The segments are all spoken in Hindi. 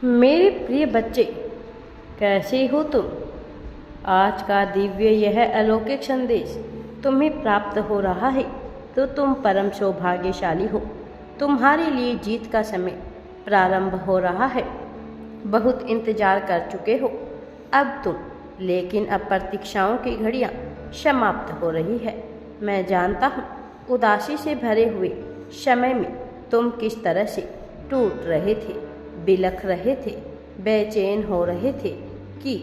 मेरे प्रिय बच्चे, कैसे हो तुम? आज का दिव्य यह अलौकिक संदेश तुम्हें प्राप्त हो रहा है तो तुम परम सौभाग्यशाली हो। तुम्हारे लिए जीत का समय प्रारंभ हो रहा है। बहुत इंतजार कर चुके हो अब तुम, लेकिन अब प्रतीक्षाओं की घड़ियां समाप्त हो रही है। मैं जानता हूँ उदासी से भरे हुए समय में तुम किस तरह से टूट रहे थे, बिलख रहे थे, बेचैन हो रहे थे कि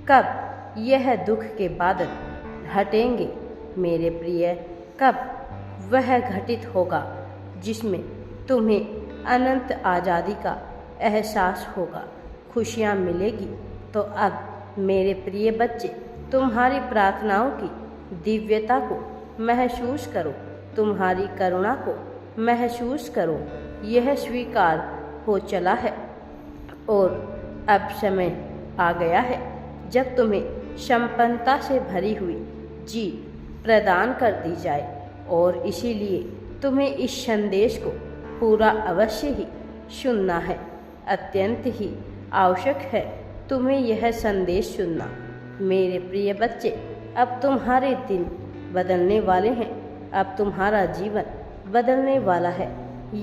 कब यह दुख के बादल हटेंगे। मेरे प्रिय, कब वह घटित होगा जिसमें तुम्हें अनंत आज़ादी का एहसास होगा, खुशियाँ मिलेगी। तो अब मेरे प्रिय बच्चे, तुम्हारी प्रार्थनाओं की दिव्यता को महसूस करो, तुम्हारी करुणा को महसूस करो। यह स्वीकार हो चला है और अब समय आ गया है जब तुम्हें संपन्नता से भरी हुई जीत प्रदान कर दी जाए। और इसीलिए तुम्हें इस संदेश को पूरा अवश्य ही सुनना है। अत्यंत ही आवश्यक है तुम्हें यह संदेश सुनना। मेरे प्रिय बच्चे, अब तुम्हारे दिन बदलने वाले हैं, अब तुम्हारा जीवन बदलने वाला है।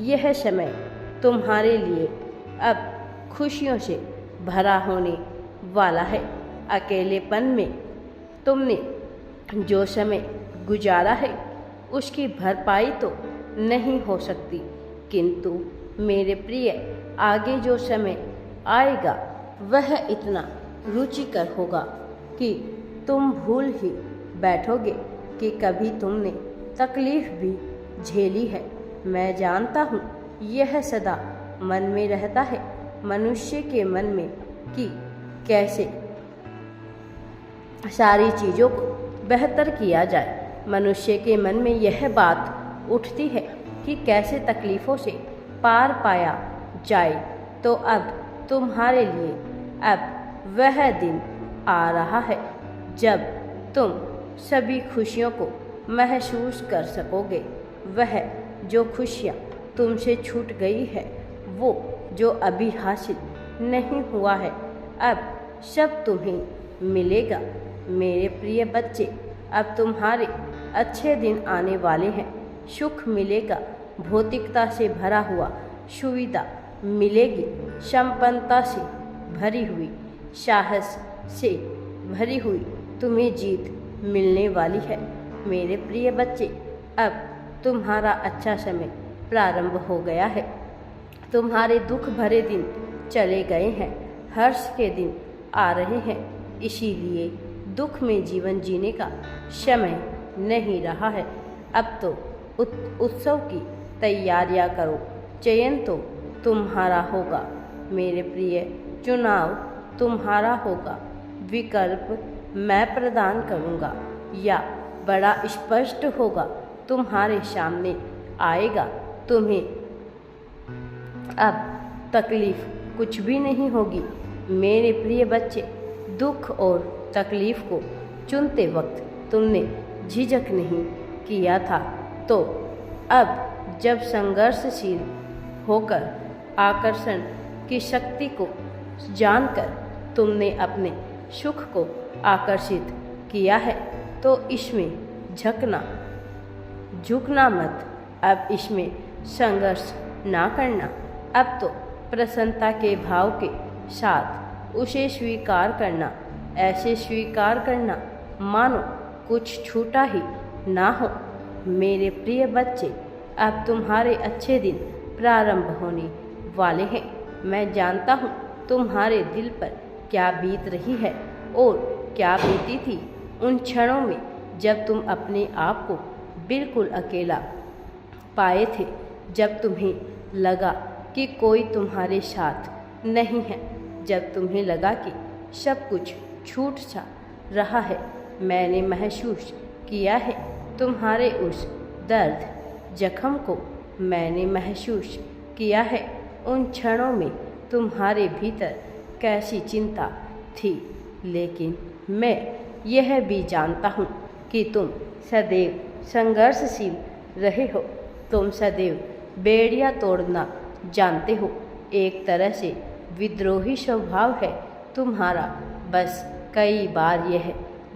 यह समय तुम्हारे लिए अब खुशियों से भरा होने वाला है। अकेलेपन में तुमने जो समय गुजारा है उसकी भरपाई तो नहीं हो सकती, किंतु मेरे प्रिय, आगे जो समय आएगा वह इतना रुचिकर होगा कि तुम भूल ही बैठोगे कि कभी तुमने तकलीफ भी झेली है। मैं जानता हूँ यह सदा मन में रहता है मनुष्य के मन में कि कैसे सारी चीज़ों को बेहतर किया जाए। मनुष्य के मन में यह बात उठती है कि कैसे तकलीफ़ों से पार पाया जाए। तो अब तुम्हारे लिए अब वह दिन आ रहा है जब तुम सभी खुशियों को महसूस कर सकोगे। वह जो खुशियाँ तुमसे छूट गई है, वो जो अभी हासिल नहीं हुआ है, अब सब तुम्हें मिलेगा। मेरे प्रिय बच्चे, अब तुम्हारे अच्छे दिन आने वाले हैं। सुख मिलेगा, भौतिकता से भरा हुआ सुविधा मिलेगी, संपन्नता से भरी हुई, साहस से भरी हुई तुम्हें जीत मिलने वाली है। मेरे प्रिय बच्चे, अब तुम्हारा अच्छा समय प्रारंभ हो गया है। तुम्हारे दुख भरे दिन चले गए हैं, हर्ष के दिन आ रहे हैं। इसीलिए दुख में जीवन जीने का समय नहीं रहा है। अब तो उत्सव की तैयारियां करो। चयन तो तुम्हारा होगा मेरे प्रिय, चुनाव तुम्हारा होगा। विकल्प मैं प्रदान करूँगा या बड़ा स्पष्ट होगा तुम्हारे सामने आएगा। तुम्हें अब तकलीफ कुछ भी नहीं होगी। मेरे प्रिय बच्चे, दुख और तकलीफ को चुनते वक्त तुमने झिझक नहीं किया था, तो अब जब संघर्षशील होकर आकर्षण की शक्ति को जानकर तुमने अपने सुख को आकर्षित किया है, तो इसमें झुकना मत। अब इसमें संघर्ष ना करना। अब तो प्रसन्नता के भाव के साथ उसे स्वीकार करना। ऐसे स्वीकार करना मानो कुछ छूटा ही ना हो। मेरे प्रिय बच्चे, अब तुम्हारे अच्छे दिन प्रारंभ होने वाले हैं। मैं जानता हूँ तुम्हारे दिल पर क्या बीत रही है और क्या बीती थी उन क्षणों में जब तुम अपने आप को बिल्कुल अकेला पाए थे, जब तुम्हें लगा कि कोई तुम्हारे साथ नहीं है, जब तुम्हें लगा कि सब कुछ छूट सा रहा है। मैंने महसूस किया है तुम्हारे उस दर्द जख्म को। मैंने महसूस किया है उन क्षणों में तुम्हारे भीतर कैसी चिंता थी। लेकिन मैं यह भी जानता हूँ कि तुम सदैव संघर्षशील रहे हो। तुम सदैव बेड़ियाँ तोड़ना जानते हो। एक तरह से विद्रोही स्वभाव है तुम्हारा, बस कई बार यह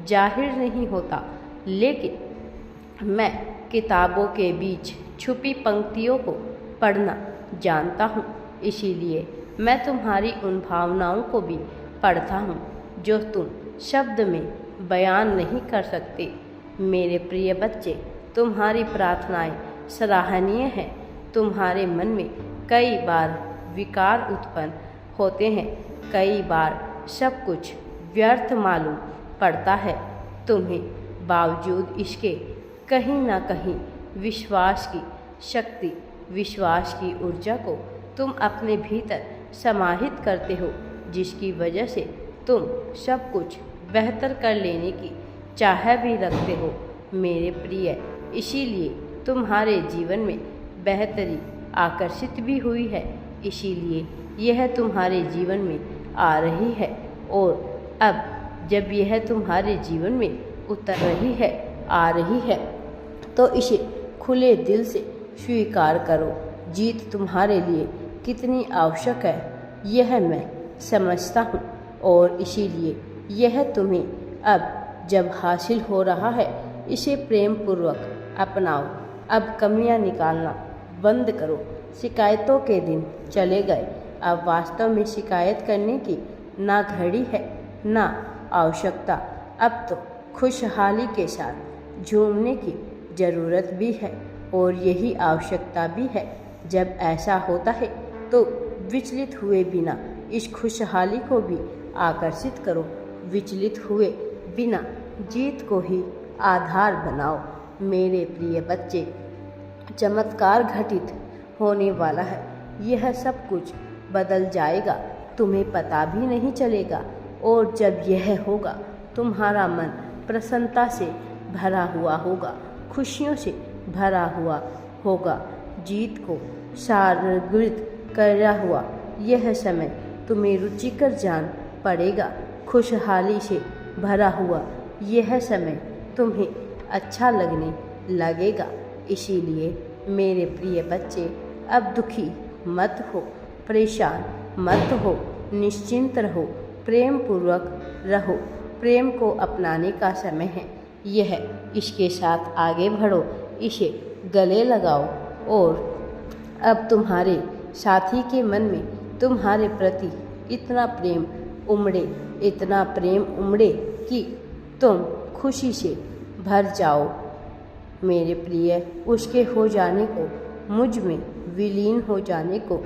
जाहिर नहीं होता, लेकिन मैं किताबों के बीच छुपी पंक्तियों को पढ़ना जानता हूँ। इसीलिए मैं तुम्हारी उन भावनाओं को भी पढ़ता हूँ जो तुम शब्द में बयान नहीं कर सकते। मेरे प्रिय बच्चे, तुम्हारी प्रार्थनाएं सराहनीय हैं। तुम्हारे मन में कई बार विकार उत्पन्न होते हैं, कई बार सब कुछ व्यर्थ मालूम पड़ता है। तुम्हें बावजूद इसके कहीं ना कहीं विश्वास की शक्ति, विश्वास की ऊर्जा को तुम अपने भीतर समाहित करते हो, जिसकी वजह से तुम सब कुछ बेहतर कर लेने की चाह भी रखते हो। मेरे प्रिय, इसीलिए तुम्हारे जीवन में बेहतरी आकर्षित भी हुई है, इसीलिए यह तुम्हारे जीवन में आ रही है। और अब जब यह तुम्हारे जीवन में उतर रही है, आ रही है, तो इसे खुले दिल से स्वीकार करो। जीत तुम्हारे लिए कितनी आवश्यक है यह मैं समझता हूँ, और इसीलिए यह तुम्हें अब जब हासिल हो रहा है, इसे प्रेम पूर्वक अपनाओ। अब कमियां निकालना बंद करो। शिकायतों के दिन चले गए। अब वास्तव में शिकायत करने की ना घड़ी है ना आवश्यकता। अब तो खुशहाली के साथ झूमने की ज़रूरत भी है, और यही आवश्यकता भी है। जब ऐसा होता है तो विचलित हुए बिना इस खुशहाली को भी आकर्षित करो। विचलित हुए बिना जीत को ही आधार बनाओ। मेरे प्रिय बच्चे, चमत्कार घटित होने वाला है। यह सब कुछ बदल जाएगा, तुम्हें पता भी नहीं चलेगा। और जब यह होगा, तुम्हारा मन प्रसन्नता से भरा हुआ होगा, खुशियों से भरा हुआ होगा। जीत को सारगृत करा हुआ यह समय तुम्हें रुचिकर जान पड़ेगा। खुशहाली से भरा हुआ यह समय तुम्हें अच्छा लगने लगेगा। इसीलिए मेरे प्रिय बच्चे, अब दुखी मत हो, परेशान मत हो, निश्चिंत रहो, प्रेम पूर्वक रहो। प्रेम को अपनाने का समय है यह। इसके साथ आगे बढ़ो, इसे गले लगाओ। और अब तुम्हारे साथी के मन में तुम्हारे प्रति इतना प्रेम उमड़े, इतना प्रेम उमड़े कि तुम खुशी से भर जाओ। मेरे प्रिय, उसके हो जाने को, मुझ में विलीन हो जाने को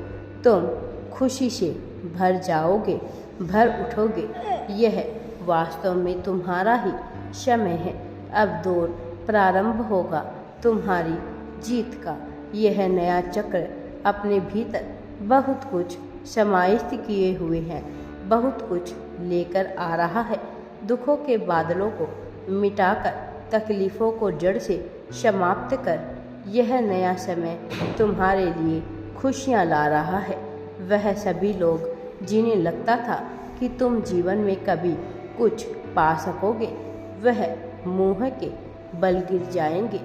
तुम खुशी से भर जाओगे, भर उठोगे। यह वास्तव में तुम्हारा ही समय है। अब दौर प्रारंभ होगा तुम्हारी जीत का। यह नया चक्र अपने भीतर बहुत कुछ समाहित किए हुए हैं, बहुत कुछ लेकर आ रहा है। दुखों के बादलों को मिटाकर, तकलीफ़ों को जड़ से समाप्त कर, यह नया समय तुम्हारे लिए खुशियाँ ला रहा है। वह सभी लोग जिन्हें लगता था कि तुम जीवन में कभी कुछ पा सकोगे, वह मुँह के बल गिर जाएंगे।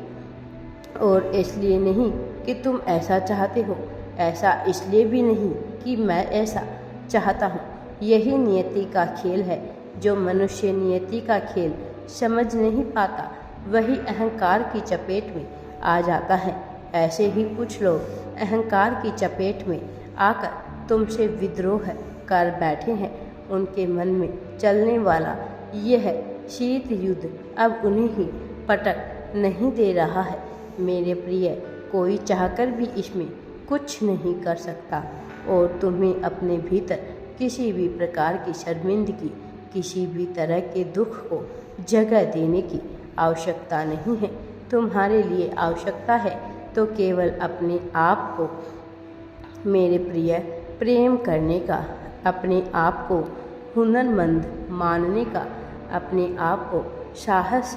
और इसलिए नहीं कि तुम ऐसा चाहते हो, ऐसा इसलिए भी नहीं कि मैं ऐसा चाहता हूँ। यही नियति का खेल है। जो मनुष्य नियति का खेल समझ नहीं पाता, वही अहंकार की चपेट में आ जाता है। ऐसे ही कुछ लोग अहंकार की चपेट में आकर तुमसे विद्रोह कर बैठे हैं। उनके मन में चलने वाला यह शीत युद्ध अब उन्हें ही पटक नहीं दे रहा है। मेरे प्रिय, कोई चाहकर भी इसमें कुछ नहीं कर सकता, और तुम्हें अपने भीतर किसी भी प्रकार की शर्मिंदगी, किसी भी तरह के दुख को जगह देने की आवश्यकता नहीं है। तुम्हारे लिए आवश्यकता है तो केवल अपने आप को, मेरे प्रिय, प्रेम करने का, अपने आप को हुनरमंद मानने का, अपने आप को साहस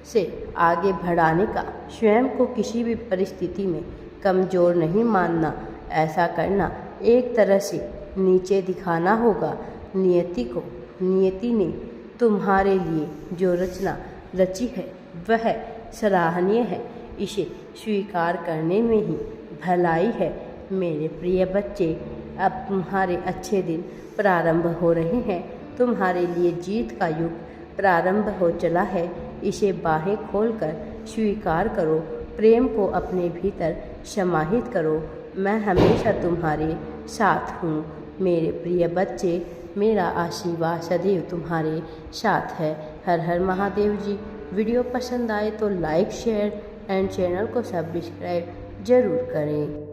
से आगे बढ़ाने का, स्वयं को किसी भी परिस्थिति में कमज़ोर नहीं मानना। ऐसा करना एक तरह से नीचे दिखाना होगा नियति को। नियति ने तुम्हारे लिए जो रचना रची है वह सराहनीय है। इसे स्वीकार करने में ही भलाई है। मेरे प्रिय बच्चे, अब तुम्हारे अच्छे दिन प्रारंभ हो रहे हैं। तुम्हारे लिए जीत का युग प्रारंभ हो चला है। इसे बाहें खोलकर स्वीकार करो, प्रेम को अपने भीतर समाहित करो। मैं हमेशा तुम्हारे साथ हूँ मेरे प्रिय बच्चे। मेरा आशीर्वाद सदैव तुम्हारे साथ है। हर हर महादेव जी। वीडियो पसंद आए तो लाइक, शेयर एंड चैनल को सब्सक्राइब जरूर करें।